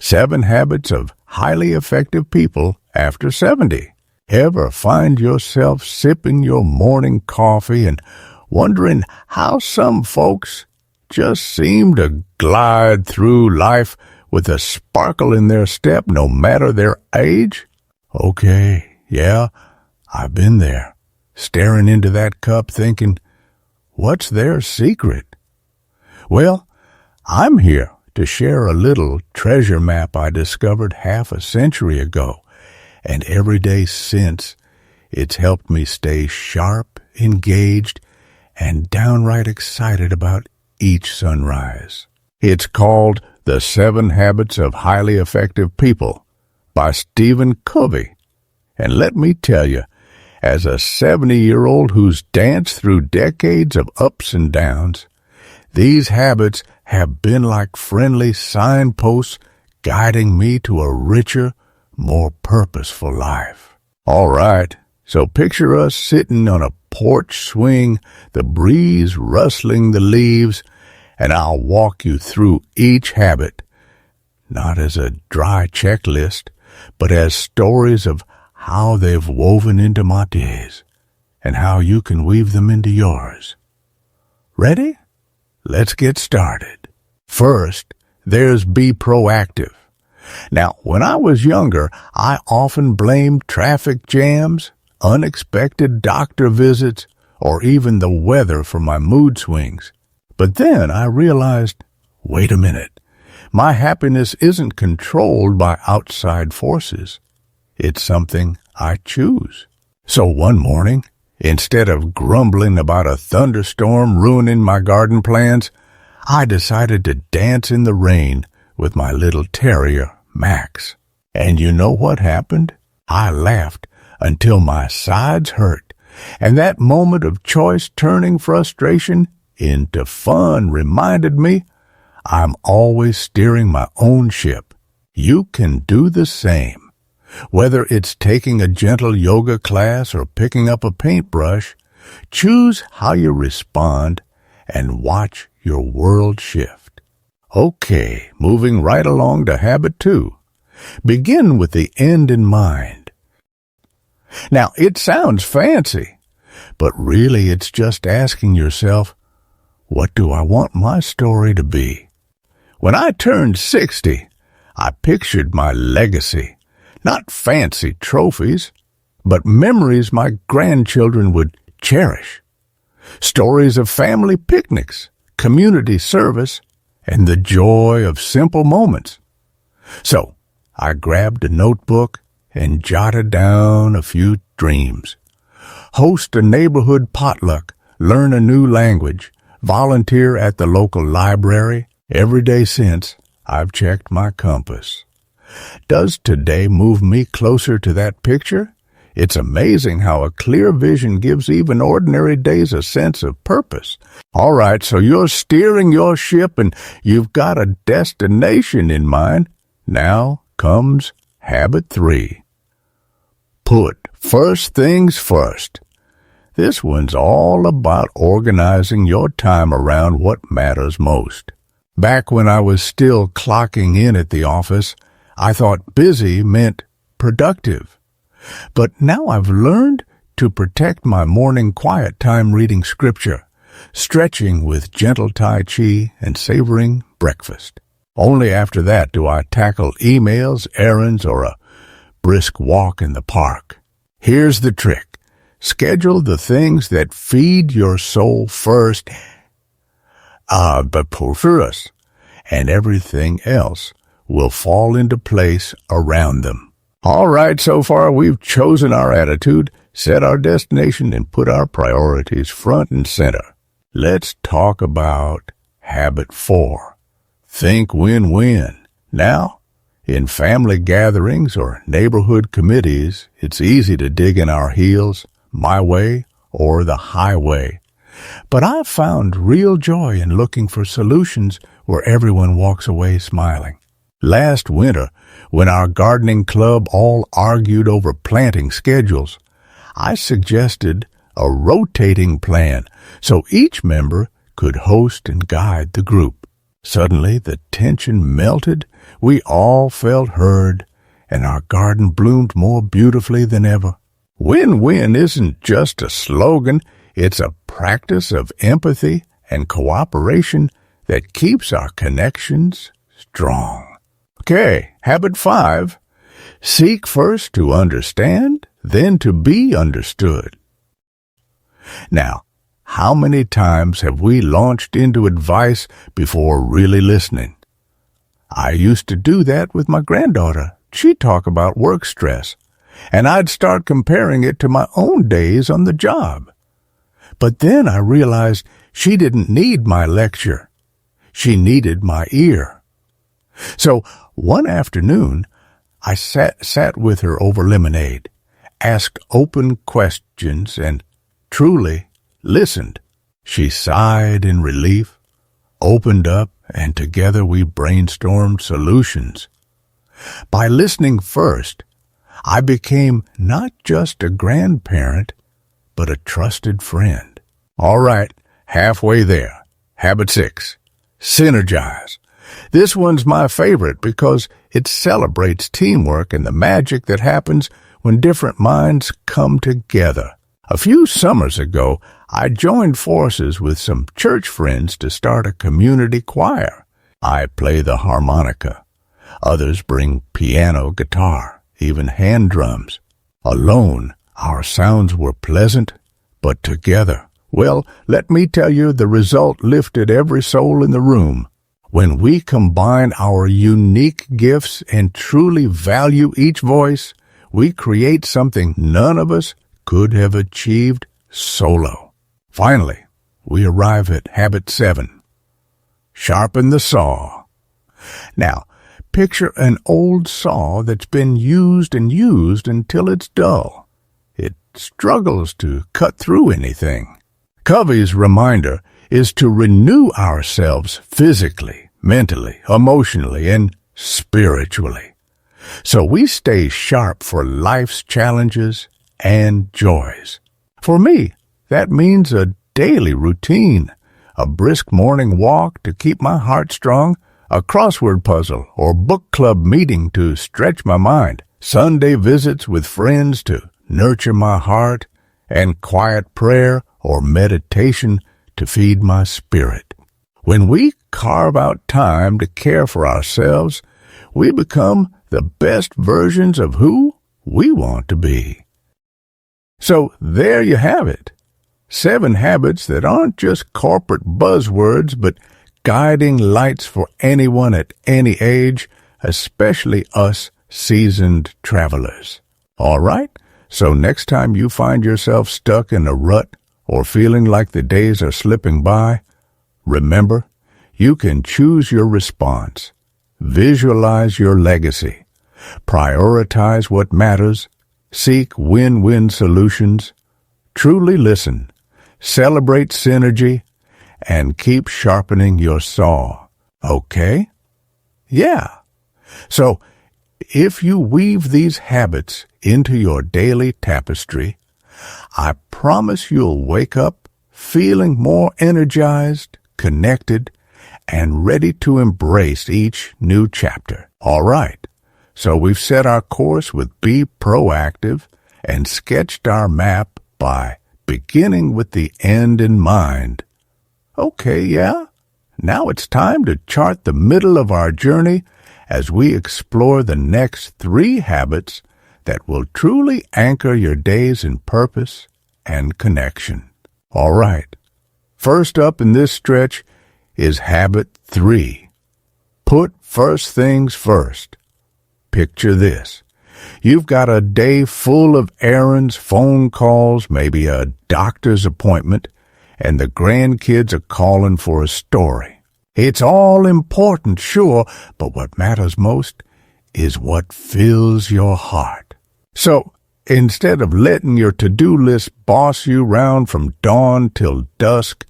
7 Habits of Highly Effective People After 70. Ever find yourself sipping your morning coffee and wondering how some folks just seem to glide through life with a sparkle in their step no matter their age? Okay, yeah, I've been there, staring into that cup thinking, what's their secret? Well, I'm here to share a little treasure map I discovered half a century ago, and every day since, it's helped me stay sharp, engaged, and downright excited about each sunrise. It's called The 7 Habits of Highly Effective People by Stephen Covey. And let me tell you, as a 70-year-old who's danced through decades of ups and downs, these habits have been like friendly signposts guiding me to a richer, more purposeful life. All right, so picture us sitting on a porch swing, the breeze rustling the leaves, and I'll walk you through each habit, not as a dry checklist, but as stories of how they've woven into my days and how you can weave them into yours. Ready? Let's get started. First, there's be proactive. Now, when I was younger, I often blamed traffic jams, unexpected doctor visits, or even the weather for my mood swings. But then I realized, wait a minute, my happiness isn't controlled by outside forces. It's something I choose. So one morning, instead of grumbling about a thunderstorm ruining my garden plans, I decided to dance in the rain with my little terrier, Max. And you know what happened? I laughed until my sides hurt, and that moment of choice turning frustration into fun reminded me I'm always steering my own ship. You can do the same. Whether it's taking a gentle yoga class or picking up a paintbrush, choose how you respond and watch your world shift. Okay, moving right along to habit 2. Begin with the end in mind. Now, it sounds fancy, but really it's just asking yourself, what do I want my story to be? When I turned 60, I pictured my legacy. Not fancy trophies, but memories my grandchildren would cherish. Stories of family picnics, community service, and the joy of simple moments. So, I grabbed a notebook and jotted down a few dreams. Host a neighborhood potluck, learn a new language, volunteer at the local library. Every day since, I've checked my compass. Does today move me closer to that picture? It's amazing how a clear vision gives even ordinary days a sense of purpose. All right, so you're steering your ship and you've got a destination in mind. Now comes habit 3. Put first things first. This one's all about organizing your time around what matters most. Back when I was still clocking in at the office, I thought busy meant productive. But now I've learned to protect my morning quiet time reading scripture, stretching with gentle Tai Chi, and savoring breakfast. Only after that do I tackle emails, errands, or a brisk walk in the park. Here's the trick. Schedule the things that feed your soul first, and everything else will fall into place around them. All right, so far we've chosen our attitude, set our destination, and put our priorities front and center. Let's talk about habit 4. Think win-win. Now, in family gatherings or neighborhood committees, it's easy to dig in our heels, my way or the highway. But I've found real joy in looking for solutions where everyone walks away smiling. Last winter, when our gardening club all argued over planting schedules, I suggested a rotating plan so each member could host and guide the group. Suddenly, the tension melted We all felt heard, and our garden bloomed more beautifully than ever. Win-win isn't just a slogan, it's a practice of empathy and cooperation that keeps our connections strong. Okay, habit 5. Seek first to understand, then to be understood. Now, how many times have we launched into advice before really listening? I used to do that with my granddaughter. She'd talk about work stress, and I'd start comparing it to my own days on the job. But then I realized she didn't need my lecture. She needed my ear. So one afternoon, I sat with her over lemonade, asked open questions, and truly listened. She sighed in relief, opened up, and together we brainstormed solutions. By listening first, I became not just a grandparent, but a trusted friend. All right, halfway there. Habit 6. Synergize. This one's my favorite because it celebrates teamwork and the magic that happens when different minds come together. A few summers ago, I joined forces with some church friends to start a community choir. I play the harmonica. Others bring piano, guitar, even hand drums. Alone, our sounds were pleasant, but together, well, let me tell you, the result lifted every soul in the room. When we combine our unique gifts and truly value each voice, we create something none of us could have achieved solo. Finally, we arrive at habit 7. Sharpen the saw. Now, picture an old saw that's been used and used until it's dull. It struggles to cut through anything. Covey's reminder is to renew ourselves physically, mentally, emotionally, and spiritually, so we stay sharp for life's challenges and joys. For me, that means a daily routine, a brisk morning walk to keep my heart strong, a crossword puzzle or book club meeting to stretch my mind, Sunday visits with friends to nurture my heart, and quiet prayer or meditation to feed my spirit. When we carve out time to care for ourselves, we become the best versions of who we want to be. So there you have it. 7 habits that aren't just corporate buzzwords, but guiding lights for anyone at any age, especially us seasoned travelers. All right? So next time you find yourself stuck in a rut or feeling like the days are slipping by, remember, you can choose your response, visualize your legacy, prioritize what matters, seek win-win solutions, truly listen, celebrate synergy, and keep sharpening your saw. Okay? Yeah. So, if you weave these habits into your daily tapestry, I promise you'll wake up feeling more energized, connected, and ready to embrace each new chapter. All right. So we've set our course with Be Proactive and sketched our map by beginning with the end in mind. Okay, yeah. Now it's time to chart the middle of our journey as we explore the next 3 habits that will truly anchor your days in purpose and connection. All right. First up in this stretch is habit 3. Put first things first. Picture this. You've got a day full of errands, phone calls, maybe a doctor's appointment, and the grandkids are calling for a story. It's all important, sure, but what matters most is what fills your heart. So, instead of letting your to-do list boss you round from dawn till dusk,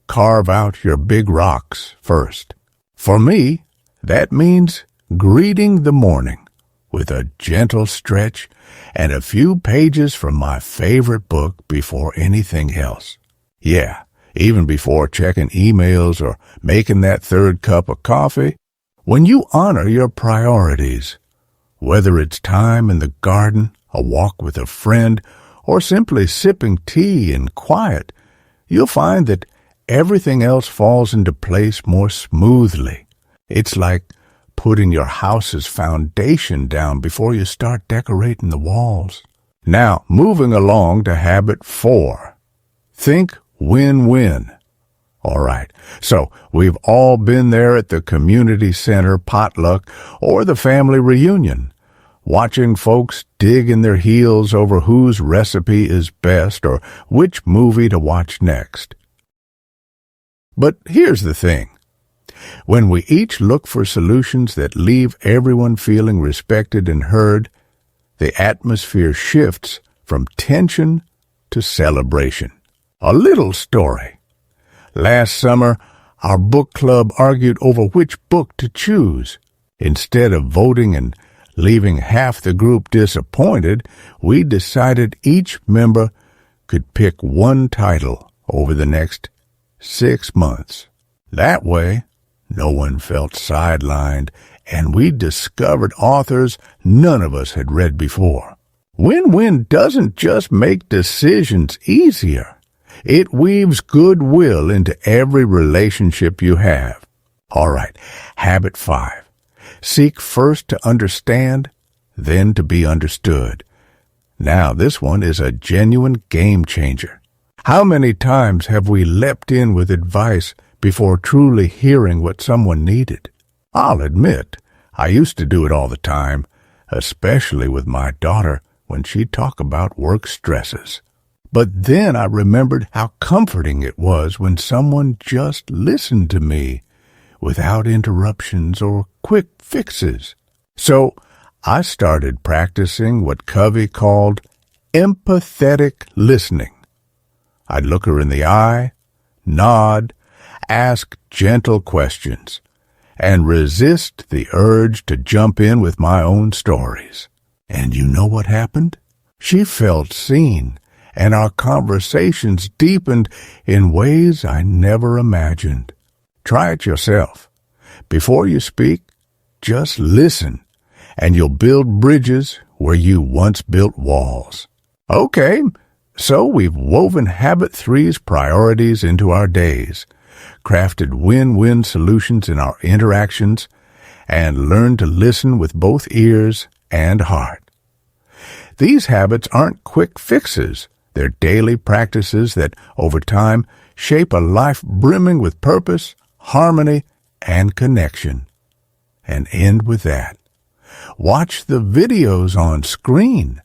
carve out your big rocks first. For me, that means greeting the morning with a gentle stretch and a few pages from my favorite book before anything else. Yeah, even before checking emails or making that 3rd cup of coffee, When you honor your priorities, whether it's time in the garden, a walk with a friend, or simply sipping tea in quiet, you'll find that everything else falls into place more smoothly. It's like putting your house's foundation down before you start decorating the walls. Now, moving along to habit 4. Think win-win. All right, so we've all been there at the community center potluck or the family reunion, watching folks dig in their heels over whose recipe is best or which movie to watch next. But here's the thing. When we each look for solutions that leave everyone feeling respected and heard, the atmosphere shifts from tension to celebration. A little story. Last summer, our book club argued over which book to choose. Instead of voting and leaving half the group disappointed, we decided each member could pick one title over the next 6 months. That way, no one felt sidelined, and we discovered authors none of us had read before. Win-win doesn't just make decisions easier. It weaves goodwill into every relationship you have. All right, habit 5. Seek first to understand, then to be understood. Now, this one is a genuine game changer. How many times have we leapt in with advice before truly hearing what someone needed? I'll admit, I used to do it all the time, especially with my daughter when she'd talk about work stresses. But then I remembered how comforting it was when someone just listened to me without interruptions or quick fixes. So I started practicing what Covey called empathetic listening. I'd look her in the eye, nod, ask gentle questions, and resist the urge to jump in with my own stories. And you know what happened? She felt seen, and our conversations deepened in ways I never imagined. Try it yourself. Before you speak, just listen, and you'll build bridges where you once built walls. Okay, so we've woven Habit 3's priorities into our days, crafted win-win solutions in our interactions, and learned to listen with both ears and heart. These habits aren't quick fixes. They're daily practices that, over time, shape a life brimming with purpose, harmony, and connection. And end with that. Watch the videos on screen.